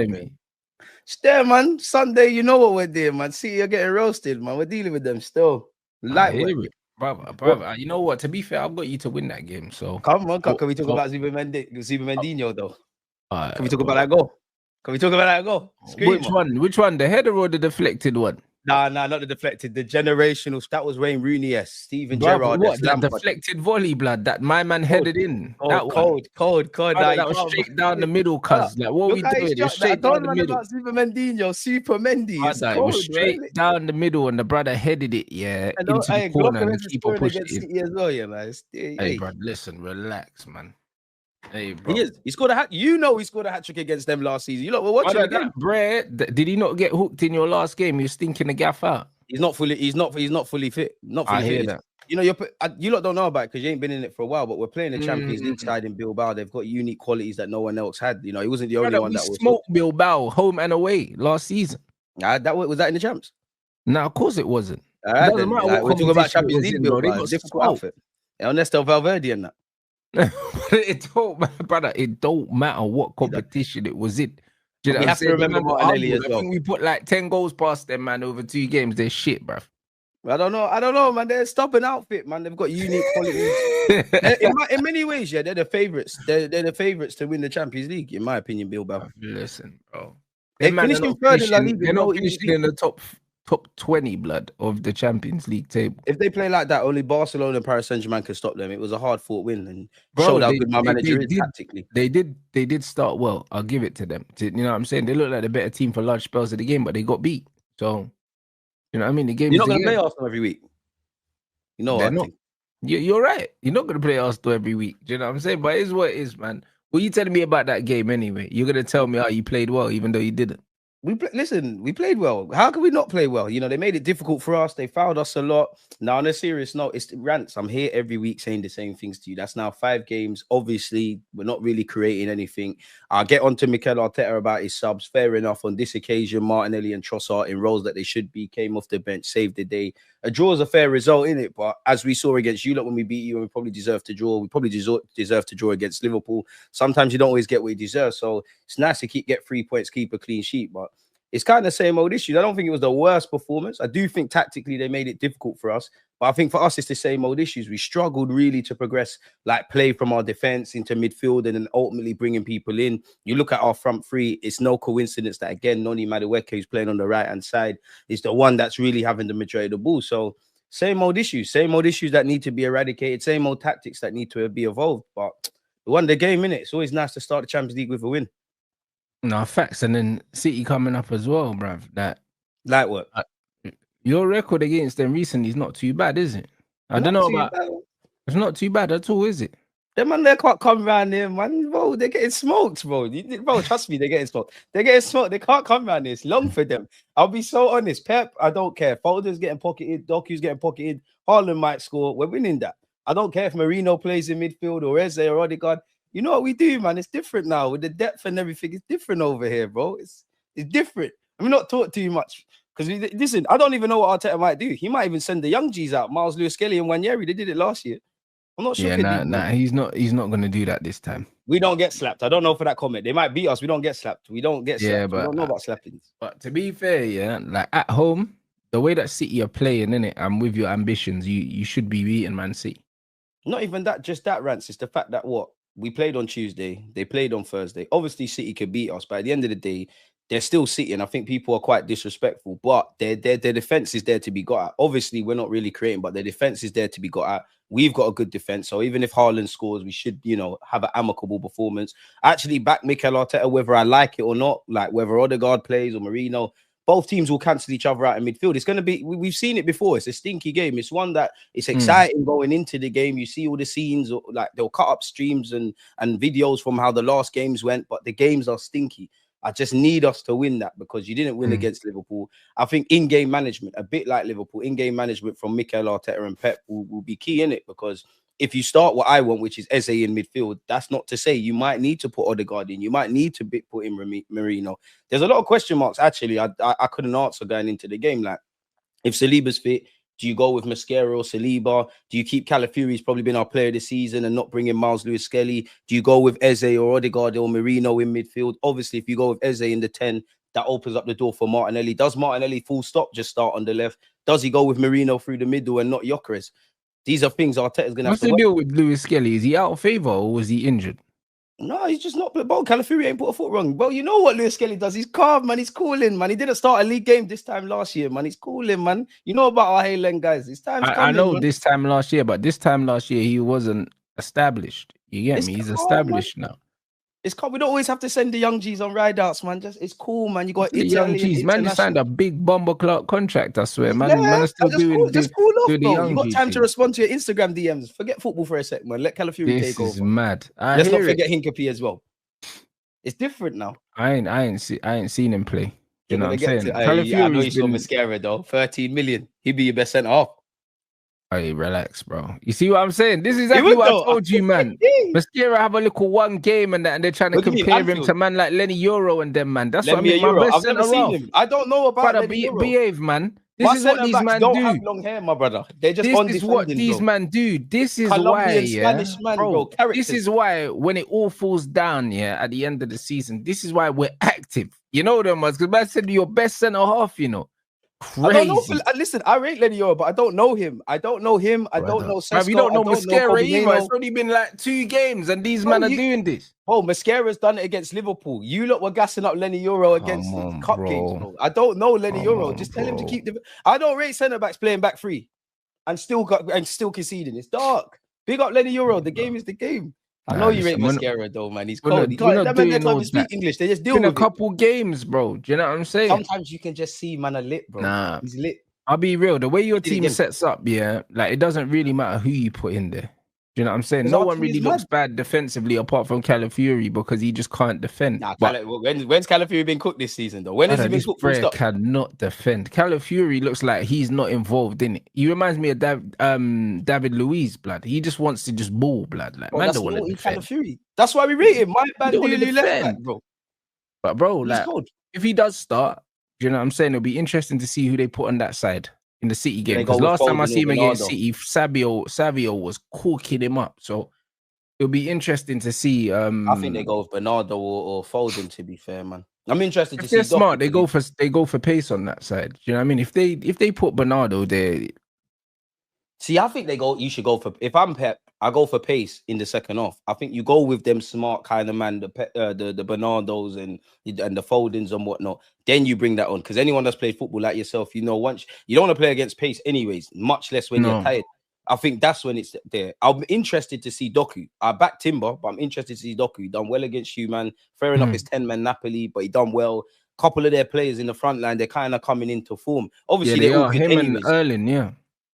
me. Stay, man. Sunday, you know what we're doing, man. See, you're getting roasted, man. We're dealing with them still. I hear Lightweight. it, brother. You know what? To be fair, I've got you to win that game. So Come on, can we talk about Mendinho, though? Can we talk about bro. that goal? Can we talk about that goal? Which one? Which one? The header or the deflected one? Nah, not the deflected. The generational. That was Wayne Rooney, Steven Bro, Gerrard. what? That deflected volley, blood. That my man headed in. That one. Cold. Nah, that was straight down the middle, cuz. Like, what we doing? It's straight down the middle. Super Mendinho, Super Mendy. It's cold, it was straight down the middle, and the brother headed it, into the corner, and the keeper pushed it in. As well, man. Hey, bro, listen, relax, man. Hey, bro. He scored a hat. You know he scored a hat trick against them last season. You lot were watching that, Brad. Did he not get hooked in your last game? He was stinking the gaff out. He's not fully fit. I hear that. You know, you lot don't know about it because you ain't been in it for a while, but we're playing the Champions League side in Bilbao. They've got unique qualities that no one else had. You know, he wasn't the only one that was smoked Bilbao home and away last season. Was that in the champs? No, of course it wasn't. All right, then. We're talking about Champions League, Bilbao. Difficult outfit. Ernesto Valverde and that. It don't matter what competition it was in. Do you know, we have to remember Martinelli as well. I think we put like 10 goals past them, man, over 2 games. They're shit, bruv. I don't know, man. They're a stubborn outfit, man. They've got unique qualities. in many ways, they're the favourites. They're the favourites to win the Champions League, in my opinion, Bilbao. Listen, bro. They're not finishing in the top 20 blood of the Champions League table. If they play like that, only Barcelona and Paris Saint-Germain can stop them. It was a hard-fought win and showed how good my manager is tactically. They did start well. I'll give it to them. You know what I'm saying? They look like the better team for large spells of the game, but they got beat. So, you know what I mean? The game. You're not going to play Arsenal every week. You know what I think? You're right. You're not going to play Arsenal every week. Do you know what I'm saying? But it is what it is, man. What are you telling me about that game anyway? You're going to tell me how you played well, even though you didn't. We played well. How can we not play well? You know, they made it difficult for us. They fouled us a lot. Now, on a serious note, it's Rants. I'm here every week saying the same things to you. That's now 5 games. Obviously, we're not really creating anything. I'll get on to Mikel Arteta about his subs. Fair enough. On this occasion, Martinelli and Trossard in roles that they should be came off the bench, saved the day. A draw is a fair result in it, but as we saw against you, when we beat you, and we probably deserve to draw. We probably deserve to draw against Liverpool. Sometimes you don't always get what you deserve, so it's nice to get 3 points, keep a clean sheet, but it's kind of the same old issues. I don't think it was the worst performance. I do think tactically they made it difficult for us. But I think for us, it's the same old issues. We struggled really to progress, like play from our defense into midfield and then ultimately bringing people in. You look at our front three, it's no coincidence that, again, Noni Madueke, who's playing on the right-hand side, is the one that's really having the majority of the ball. So same old issues that need to be eradicated, same old tactics that need to be evolved. But we won the game, innit? It's always nice to start the Champions League with a win. No, facts. And then City coming up as well, bruv. Like what? Your record against them recently is not too bad, is it? I don't know about... It's not too bad at all, is it? Them man, they can't come around here, man. Bro, they're getting smoked, bro. Bro, trust me, they're getting smoked. They're getting smoked. They can't come around here. It's long for them. I'll be so honest. Pep, I don't care. Foden's getting pocketed. Doku's getting pocketed. Haaland might score. We're winning that. I don't care if Marino plays in midfield or Eze or Odegaard. You know what we do, man? It's different now with the depth and everything. It's different over here, bro. It's different. I'm not taught too much because listen, I don't even know what Arteta might do. He might even send the young G's out, Miles Lewis-Kelly and Wanyeri. They did it last year. I'm not sure. Yeah, he's not going to do that this time. We don't get slapped. I don't know for that comment. They might beat us. We don't get slapped. We don't get slapped. Yeah, but we don't know about slappings. But to be fair, yeah, like at home, the way that City are playing, innit, and with your ambitions, you should be beating Man City. Not even that, just that, Rants. It's the fact that we played on Tuesday, they played on Thursday. Obviously, City could beat us, but at the end of the day, they're still City, and I think people are quite disrespectful. But their defense is there to be got at. Obviously, we're not really creating, but their defense is there to be got at. We've got a good defense, so even if Haaland scores, we should, have an amicable performance. Actually, back Mikel Arteta, whether I like it or not, like whether Odegaard plays or Marino, both teams will cancel each other out in midfield. It's going to be, we've seen it before. It's a stinky game. It's one that it's exciting going into the game. You see all the scenes, like they'll cut up streams and videos from how the last games went, but the games are stinky. I just need us to win that because you didn't win against Liverpool. I think in-game management, a bit like Liverpool, in-game management from Mikel Arteta and Pep will be key in it, because if you start what I want, which is Eze in midfield, that's not to say you might need to put Odegaard in. You might need to put in Marino. There's a lot of question marks, actually, I couldn't answer going into the game. Like, if Saliba's fit, Do you go with Mascara or Saliba? Do you keep Calafiori? He's probably been our player this season and not bring in Miles Lewis-Skelly. Do you go with Eze or Odegaard or Merino in midfield? Obviously, if you go with Eze in the 10, that opens up the door for Martinelli. Does Martinelli full stop just start on the left? Does he go with Merino through the middle and not Gyökeres? These are things Arteta's going to have What's to the work. deal with Lewis-Skelly? Is he out of favour or was he injured? No, he's just not. Bro, Calafiori ain't put a foot wrong. Well, you know what Lewis-Skelly does? He's calm, man. He's cooling, man. He didn't start a league game this time last year, man. He's cooling, man. You know about our Highland guys. His time's coming. I know man. this time last year, but this time last year he wasn't established. You get me? He's established now. It's cool. We don't always have to send the young G's on ride outs, man. Just it's cool, man. You got the young G's, man. You signed a big bomber clock contract, I swear, man. Yeah, man are still doing just cool off, the bro. young You got G time thing. to respond to your Instagram DMs. Forget football for a sec, man. Let Calafiori take over. This is mad. Let's not forget Hincapie as well. It's different now. I ain't seen him play. You know what I'm saying? I know you saw Mascara though. 13 million. He'd be your best centre half. Hey, relax, bro. You see what I'm saying? This is exactly what I told you, man. Mascara have a little one game and that, and they're trying to compare him to man like Lenny Euro and them, man. That's what I mean. My best I've never seen him. I don't know about Lenny Euro. Behave, man. This is what these men don't do. Have long hair, my brother. They're just this is what these men do. This is why, Spanish man, bro. This is why when it all falls down, at the end of the season, this is why we're active. You know them, because I said your best centre half, you know. Crazy. I don't know. Listen, I rate Lenny Euro, but I don't know him. I don't know him. I don't know Sesko. You don't know Mascara either. It's only been like 2 games, and these men are doing this. Oh, Mascara's done it against Liverpool. You lot were gassing up Lenny Euro against cup games, bro. I don't know Lenny Euro. Just tell him to keep the. I don't rate centre backs playing back 3 and still conceding. It's dark. Big up Lenny Euro. The game is the game. I know you rate Mascara though, man. He's cold. That man doesn't even speak English. They just deal with a couple games, bro. Do you know what I'm saying? Sometimes you can just see man are lit, bro. Nah, he's lit. I'll be real. The way your team sets up, like it doesn't really matter who you put in there. Do you know what I'm saying? No one really looks bad defensively apart from Calafiori because he just can't defend. Nah, when's Calafiori been cooked this season though? When has he been cooked? This cannot defend. Calafiori looks like he's not involved in it. He reminds me of David Luiz, blood. He just wants to just ball, blood. Like man don't want to defend. Calafiori. That's why we rate him. My bad, left back, bro. But bro, like if he does start, do you know what I'm saying? It'll be interesting to see who they put on that side in the City game. Because last time I see him against City, Savio was cooking him up. So it'll be interesting to see. I think they go with Bernardo or Foden. To be fair, man, I'm interested to see. They're smart. They go for pace on that side. Do you know what I mean? If they put Bernardo there. See, I think you should go for. If I'm Pep, I go for pace in the second half. I think you go with them smart kind of man, the Bernardos and the Fodens and whatnot. Then you bring that on because anyone that's played football like yourself, you know, once you don't want to play against pace, anyways. Much less when you're tired. I think that's when it's there. I'm interested to see Doku. I back Timber, but I'm interested to see Doku. He done well against you, man. Fair enough, it's 10-man Napoli, but he done well. Couple of their players in the front line, they're kind of coming into form. Obviously, they are him and Erling,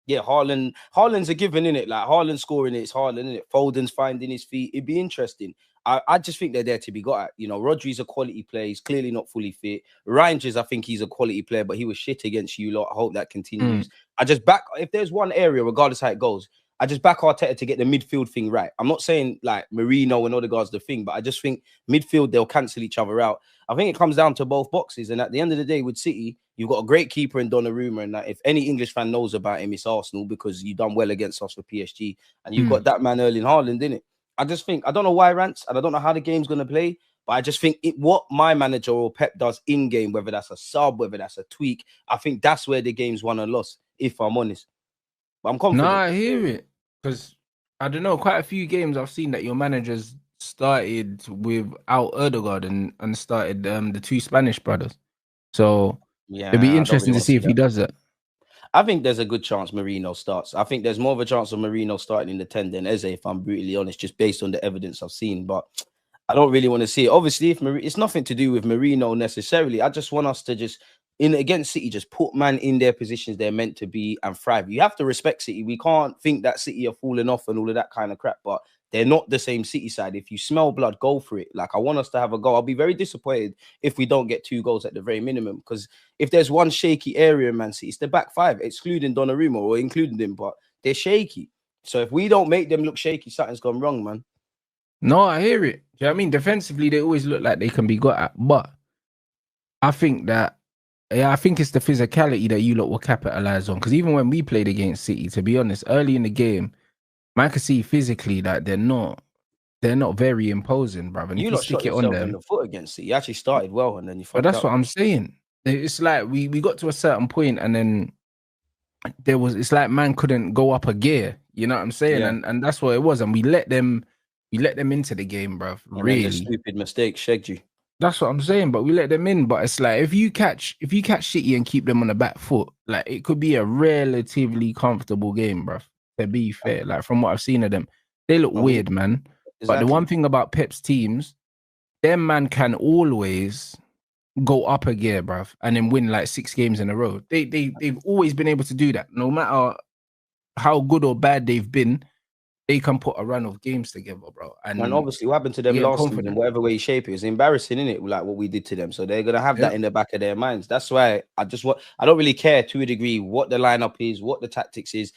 Yeah, Haaland's a given, innit? Like Haaland scoring it's Haaland, innit? Foden's finding his feet. It'd be interesting. I just think they're there to be got at. You know, Rodri's a quality player. He's clearly not fully fit. Rangers, I think he's a quality player, but he was shit against you lot. I hope that continues. I just back, if there's one area, regardless how it goes, I just back Arteta to get the midfield thing right. I'm not saying like Merino and Odegaard's the thing, but I just think midfield, they'll cancel each other out. I think it comes down to both boxes. And at the end of the day, with City, you've got a great keeper in Donnarumma, and that if any English fan knows about him, it's Arsenal because you've done well against us for PSG. And you've got that man Erling Haaland, innit? I just think, I don't know why Rants, and I don't know how the game's going to play, but I just think what my manager or Pep does in-game, whether that's a sub, whether that's a tweak, I think that's where the game's won and lost, if I'm honest. But I'm confident. Nah, I hear it. Because, I don't know, quite a few games I've seen that your managers started without Erdegaard and started the 2 Spanish brothers. So, it'd be interesting to see if he does that. I think there's a good chance Merino starts. I think there's more of a chance of Merino starting in the 10 than Eze, if I'm brutally honest, just based on the evidence I've seen. But I don't really want to see it. Obviously, it's nothing to do with Merino necessarily. I just want us to just, against City, just put man in their positions they're meant to be and thrive. You have to respect City. We can't think that City are falling off and all of that kind of crap, but they're not the same City side. If you smell blood, go for it. Like, I want us to have a go. I'll be very disappointed if we don't get 2 goals at the very minimum, because if there's one shaky area in Man City, it's the back 5, excluding Donnarumma or including them, but they're shaky. So if we don't make them look shaky, something's gone wrong, man. No, I hear it. Do you know what I mean? Defensively, they always look like they can be got at, but I think that Yeah, I think it's the physicality that you lot will capitalize on. Because even when we played against City, to be honest, early in the game, man could see physically that they're not very imposing, brother. And if You you lot shot stick it on yourself in them, the foot against City. You actually started well and then you but fucked that's up. what I'm saying. It's like we got to a certain point and then it's like man couldn't go up a gear. You know what I'm saying? Yeah. And that's what it was. And we let them into the game, bruv. And then the Really. stupid mistake shagged you. That's what I'm saying, but we let them in. But it's like if you catch City and keep them on the back foot, like it could be a relatively comfortable game, bruv. To be fair, like from what I've seen of them, they look weird, man. Exactly. But the one thing about Pep's teams, them man can always go up a gear, bruv, and then win like 6 games in a row. They've always been able to do that, no matter how good or bad they've been. They can put a run of games together, bro. And obviously, what happened to them last season, whatever way you shape it, was embarrassing, innit? Like what we did to them. So they're gonna have that in the back of their minds. That's why I don't really care to a degree what the lineup is, what the tactics is.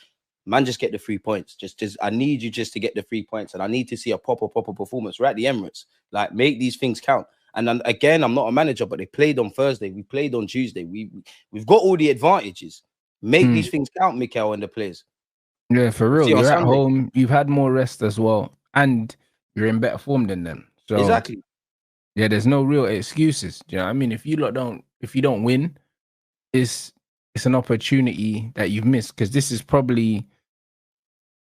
Man, just get the 3 points. Just I need you just to get the 3 points, and I need to see a proper performance. We're at the Emirates. Like, make these things count. And then again, I'm not a manager, but they played on Thursday. We played on Tuesday. We've got all the advantages. Make these things count, Mikel and the players. Yeah, for real. You're at home. You've had more rest as well, and you're in better form than them. So exactly. Yeah, there's no real excuses. Do you know what I mean? If you don't win, it's an opportunity that you've missed, because this is probably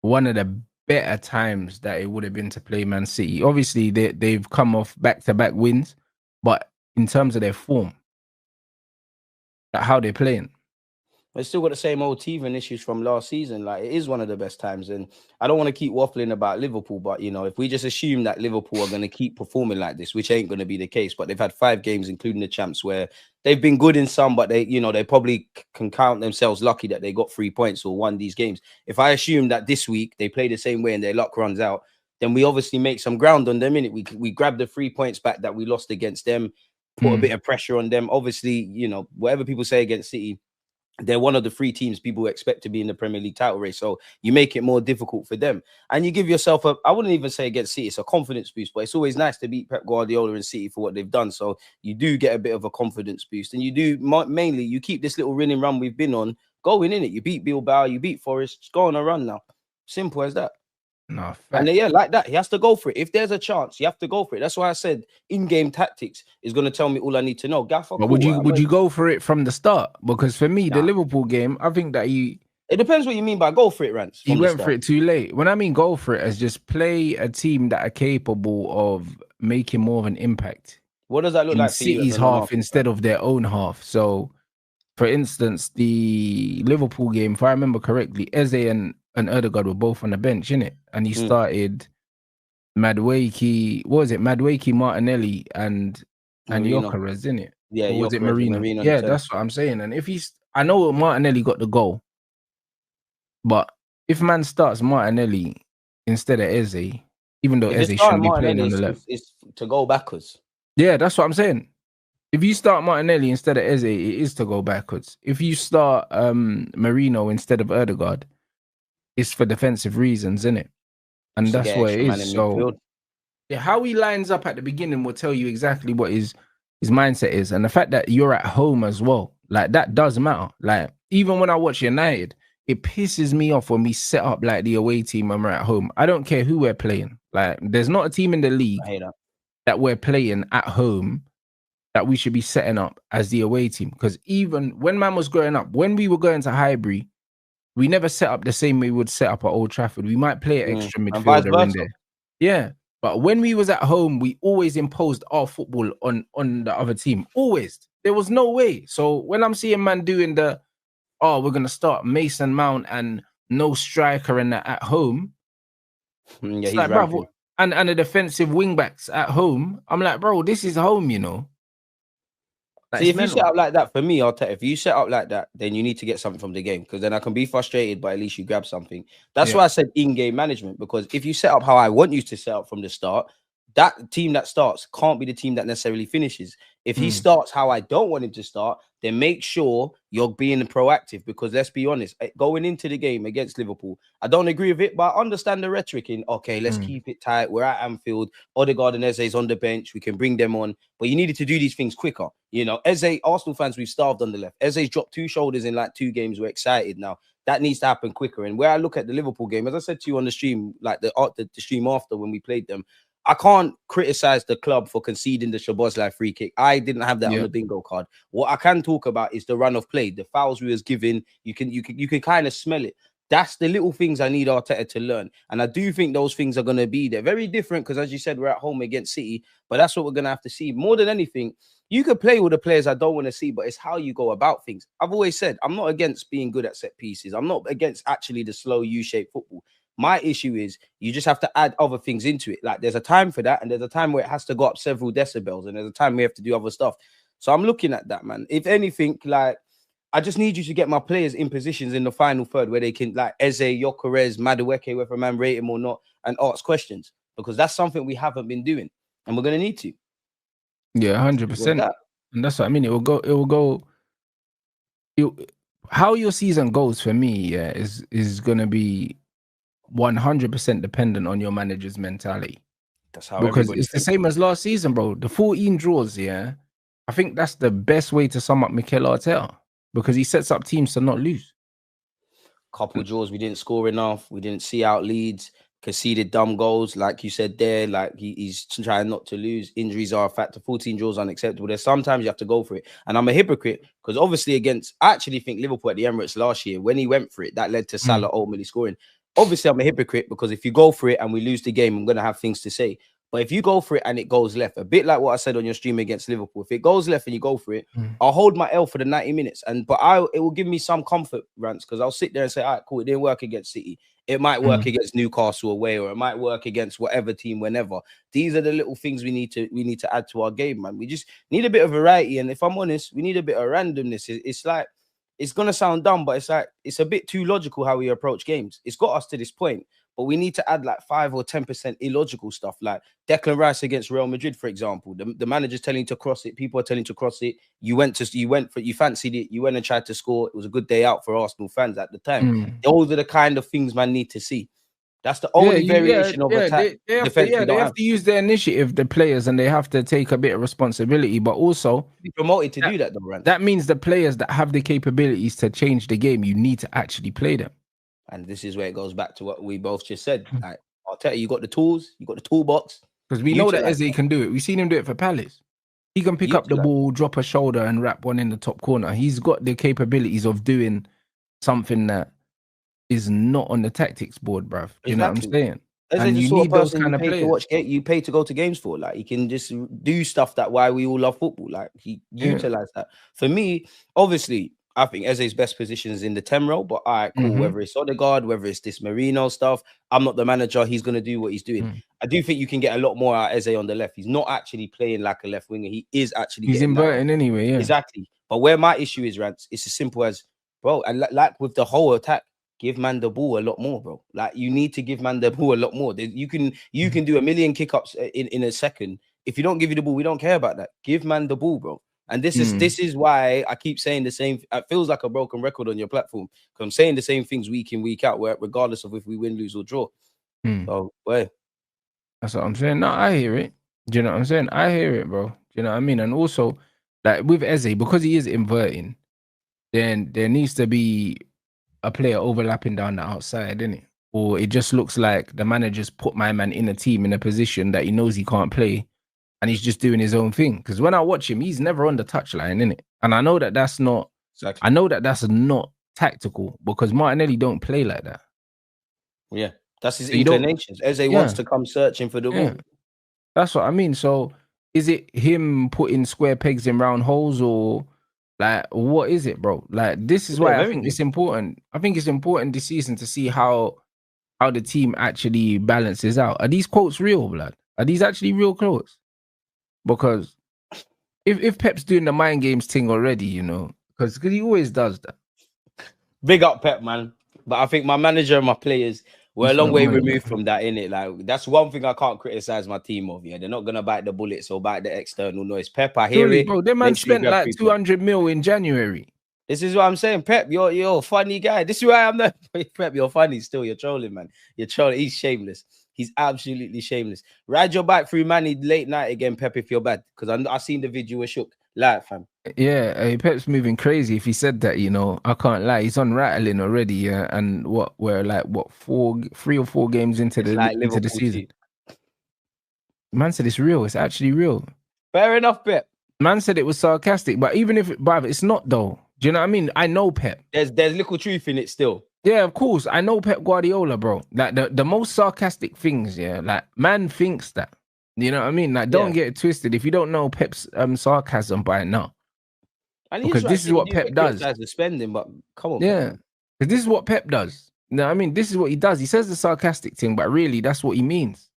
one of the better times that it would have been to play Man City. Obviously, they've come off back-to-back wins, but in terms of their form, like how they're playing, they still got the same old teething issues from last season. Like, it is one of the best times. And I don't want to keep waffling about Liverpool, but, you know, if we just assume that Liverpool are going to keep performing like this, which ain't going to be the case, but they've had 5 games, including the champs, where they've been good in some, but they probably can count themselves lucky that they got 3 points or won these games. If I assume that this week they play the same way and their luck runs out, then we obviously make some ground on them, innit? We grab the 3 points back that we lost against them, put a bit of pressure on them. Obviously, you know, whatever people say against City, they're one of the 3 teams people expect to be in the Premier League title race. So you make it more difficult for them. And you give yourself I wouldn't even say against City, it's a confidence boost, but it's always nice to beat Pep Guardiola and City for what they've done. So you do get a bit of a confidence boost. And you do, mainly, you keep this little winning run we've been on going, in it. You beat Bilbao, you beat Forest, just go on a run now. Simple as that. No, and yeah, like that, he has to go for it. If there's a chance, you have to go for it. That's why I said in-game tactics is going to tell me all I need to know. Gaffer, but cool, would you go for it from the start? Because for me, the Liverpool game, I think that it depends what you mean by go for it, Rants. He went for it too late. When I mean go for it, as just play a team that are capable of making more of an impact. What does that look like for City's half instead of their own half? So, for instance, the Liverpool game, if I remember correctly, Eze and Erdegaard were both on the bench, innit? And he started Madueke, what was it? Madueke, Martinelli, and Gyökeres, innit? Yeah, or was it Marino? Yeah, that's what I'm saying. And if I know Martinelli got the goal, but if man starts Martinelli instead of Eze, even though Eze shouldn't be playing on the left, it's to go backwards. Yeah, that's what I'm saying. If you start Martinelli instead of Eze, it is to go backwards. If you start Marino instead of Erdegaard, it's for defensive reasons, isn't it? And that's what it is. So, yeah, how he lines up at the beginning will tell you exactly what his mindset is. And the fact that you're at home as well, like, that does matter. Like, even when I watch United, it pisses me off when we set up like the away team when we're at home. I don't care who we're playing. Like, there's not a team in the league that we're playing at home that we should be setting up as the away team. Because even when man was growing up, when we were going to Highbury, we never set up the same way we would set up at Old Trafford. We might play an extra midfielder in there. Yeah. But when we was at home, we always imposed our football on the other team. Always. There was no way. So when I'm seeing man doing we're going to start Mason Mount and no striker and that at home. Yeah, it's like, bro, and the defensive wing backs at home. I'm like, bro, this is home, you know. See, if you set up like that, for me, if you set up like that, then you need to get something from the game, because then I can be frustrated, but at least you grab something. That's why I said in-game management, because if you set up how I want you to set up from the start, that team that starts can't be the team that necessarily finishes. If he starts how I don't want him to start, then make sure you're being proactive, because let's be honest, going into the game against Liverpool, I don't agree with it, but I understand the rhetoric in, okay, let's keep it tight. We're at Anfield. Odegaard and Eze's on the bench. We can bring them on, but you needed to do these things quicker. You know, Eze, Arsenal fans, we've starved on the left. Eze's dropped 2 shoulders in like 2 games. We're excited now. That needs to happen quicker. And where I look at the Liverpool game, as I said to you on the stream, like the stream after when we played them, I can't criticize the club for conceding the Szoboszlai free kick. I didn't have that on the bingo card. What I can talk about is the run of play, the fouls we was given. You can kind of smell it. That's the little things I need Arteta to learn. And I do think those things are going to be there. Very different because, as you said, we're at home against City. But that's what we're going to have to see. More than anything, you could play with the players I don't want to see, but it's how you go about things. I've always said, I'm not against being good at set pieces. I'm not against actually the slow U-shaped football. My issue is you just have to add other things into it. Like there's a time for that, and there's a time where it has to go up several decibels, and there's a time we have to do other stuff. So I'm looking at that, man. If anything, like I just need you to get my players in positions in the final third where they can, like Eze, Gyökeres, Madueke, whether a man rate him or not, and ask questions, because that's something we haven't been doing, and we're going to need to. Yeah, 100%. And that's what I mean. It will go. How your season goes for me, yeah, is going to be 100% dependent on your manager's mentality. That's how, because it's the same as last season, bro. The 14 draws, yeah. I think that's the best way to sum up Mikel Arteta, because he sets up teams to not lose. Couple draws, we didn't score enough. We didn't see out leads. Conceded dumb goals, like you said there. Like he's trying not to lose. Injuries are a factor. 14 draws unacceptable. There's sometimes you have to go for it, and I'm a hypocrite because obviously I actually think Liverpool at the Emirates last year, when he went for it, that led to Salah ultimately scoring. Obviously, I'm a hypocrite because if you go for it and we lose the game, I'm going to have things to say. But if you go for it and it goes left, a bit like what I said on your stream against Liverpool, if it goes left and you go for it, I'll hold my L for the 90 minutes. But it will give me some comfort, Rants, because I'll sit there and say, all right, cool, it didn't work against City. It might work against Newcastle away, or it might work against whatever team whenever. These are the little things we need to add to our game, man. We just need a bit of variety. And if I'm honest, we need a bit of randomness. It's like, it's going to sound dumb, but it's like, it's a bit too logical how we approach games. It's got us to this point, but we need to add like 5 or 10% illogical stuff. Like Declan Rice against Real Madrid, for example, the manager's telling you to cross it. People are telling you to cross it. You fancied it. You went and tried to score. It was a good day out for Arsenal fans at the time. Those are the kind of things man need to see. That's the only variation of attack. They have to use their initiative, the players, and they have to take a bit of responsibility, but also be promoted to do that, though, Rant. That means the players that have the capabilities to change the game, you need to actually play them. And this is where it goes back to what we both just said. Like, I'll tell you got the tools, you got the toolbox. Because we know that Eze can do it. We've seen him do it for Palace. He can pick up the ball, drop a shoulder, and wrap one in the top corner. He's got the capabilities of doing something that is not on the tactics board, bruv. You know what I'm saying? And you need those kind of players. You pay to go to games for. Like, he can just do stuff that why we all love football. Like, he utilize that. For me, obviously, I think Eze's best position is in the 10 role, but all right, cool. Whether it's Odegaard, whether it's this Marino stuff, I'm not the manager. He's going to do what he's doing. I do think you can get a lot more out of Eze on the left. He's not actually playing like a left winger. He is actually inverting anyway. Yeah, exactly. But where my issue is, Rants, it's as simple as, bro, and like with the whole attack, give man the ball a lot more, bro. Like, you need to give man the ball a lot more. You can do a million kick-ups in a second. If you don't give you the ball, we don't care about that. Give man the ball, bro. And this is why I keep saying the same. It feels like a broken record on your platform, because I'm saying the same things week in, week out, regardless of if we win, lose, or draw. So, well, that's what I'm saying. No, I hear it. Do you know what I'm saying? I hear it, bro. Do you know what I mean? And also, like with Eze, because he is inverting, then there needs to be a player overlapping down the outside, innit? Or it just looks like the manager's put my man in a team in a position that he knows he can't play, and he's just doing his own thing. Because when I watch him, he's never on the touchline, innit? And I know that that's not. Exactly. I know that that's not tactical, because Martinelli don't play like that. Yeah, that's his inclinations. Eze wants to come searching for the ball. That's what I mean. So is it him putting square pegs in round holes, or like what is it, bro? Like, this is why I think it's important. I think it's important this season to see how the team actually balances out. Are these quotes real, blood? Are these actually real quotes? Because if Pep's doing the mind games thing already, you know, because he always does that. Big up Pep, man. But I think my manager and my players, We're a long way removed from that, innit? Like, that's one thing I can't criticize my team of. Yeah, they're not gonna bite the bullets or bite the external noise. Pep, I hear it. Bro, them man spent like 200 mil in January. This is what I'm saying, Pep. You're a funny guy. This is why I'm not. Pep, you're funny still. You're trolling, man. You're trolling. He's shameless. He's absolutely shameless. Ride your bike through Manny late night again, Pep, if you're bad. Because I seen the video was shook. Live, fam. Yeah, Pep's moving crazy. If he said that, you know, I can't lie. He's on rattling already. Yeah, and we're like 3 or 4 games into the season. Man said it's real. It's actually real. Fair enough, Pep. Man said it was sarcastic, but even if it's not though. Do you know what I mean? I know Pep. There's little truth in it still. Yeah, of course. I know Pep Guardiola, bro. Like the most sarcastic things, yeah. Like man thinks that. You know what I mean? Like don't get it twisted. If you don't know Pep's sarcasm by now. Because this is what Pep does. The spending, but come on. Yeah. Because this is what Pep does. You know what I mean? This is what he does. He says the sarcastic thing, but really that's what he means.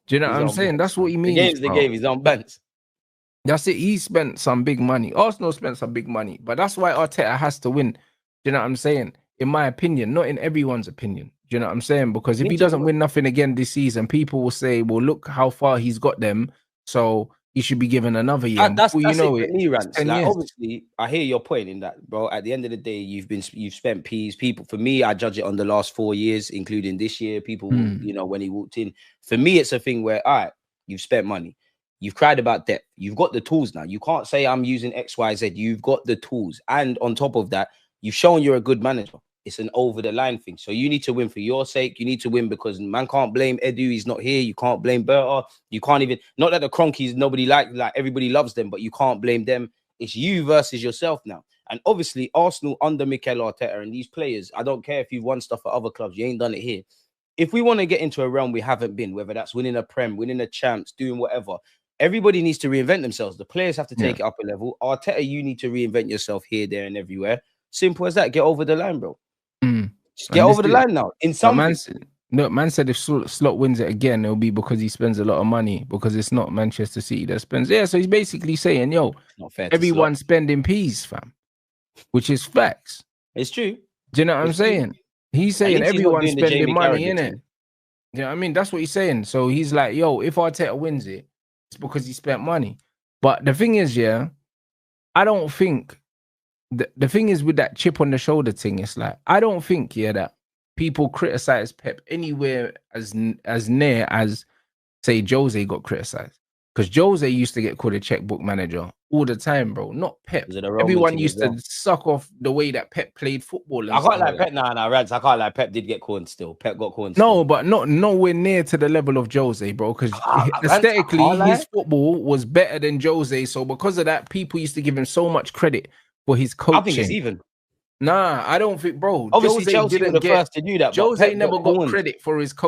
Do you know what I'm saying? That's what he means. The game. He's on bench. That's it. He spent some big money. Arsenal spent some big money. But that's why Arteta has to win. Do you know what I'm saying? In my opinion, not in everyone's opinion. Do you know what I'm saying? Because if he doesn't win nothing again this season, people will say, well, look how far he's got them. So he should be given another year. That's you know it. Like, obviously, I hear your point in that, bro. At the end of the day, you've spent P's. People, for me, I judge it on the last 4 years, including this year. People, you know, when he walked in. For me, it's a thing where, all right, you've spent money. You've cried about depth. You've got the tools now. You can't say I'm using X, Y, Z. You've got the tools. And on top of that, you've shown you're a good manager. It's an over-the-line thing. So you need to win for your sake. You need to win because man can't blame Edu. He's not here. You can't blame Berta. You can't even... Not that the Cronkies, nobody like everybody loves them, but you can't blame them. It's you versus yourself now. And obviously, Arsenal under Mikel Arteta and these players, I don't care if you've won stuff at other clubs. You ain't done it here. If we want to get into a realm we haven't been, whether that's winning a Prem, winning a Champs, doing whatever, everybody needs to reinvent themselves. The players have to take it up a level. Arteta, you need to reinvent yourself here, there, and everywhere. Simple as that. Get over the line, bro. Just get over the line now. In some man said if Slot wins it again, it'll be because he spends a lot of money because it's not Manchester City that spends. Yeah, so he's basically saying, yo, not fair everyone's spending peas, fam, which is facts. It's true. Do you know what I'm saying? He's saying everyone's spending money in it. You know what I mean? That's what he's saying. So he's like, yo, if Arteta wins it, it's because he spent money. But the thing is, yeah, I don't think the thing is with that chip on the shoulder thing, it's like, I don't think, yeah, that people criticize Pep anywhere as near as, say, Jose got criticized. Because Jose used to get called a checkbook manager all the time, bro. Not Pep. Everyone used to suck off the way that Pep played football. I can't like Pep. Nah, Rads. I can't like Pep. Did get corned still. Pep got corned. No, but nowhere near to the level of Jose, bro. Because aesthetically, his football was better than Jose. So because of that, people used to give him so much credit for his coaching. I think it's even. Nah, I don't think, bro. Obviously, Chelsea were the first to do that. Jose never got credit for his coaching.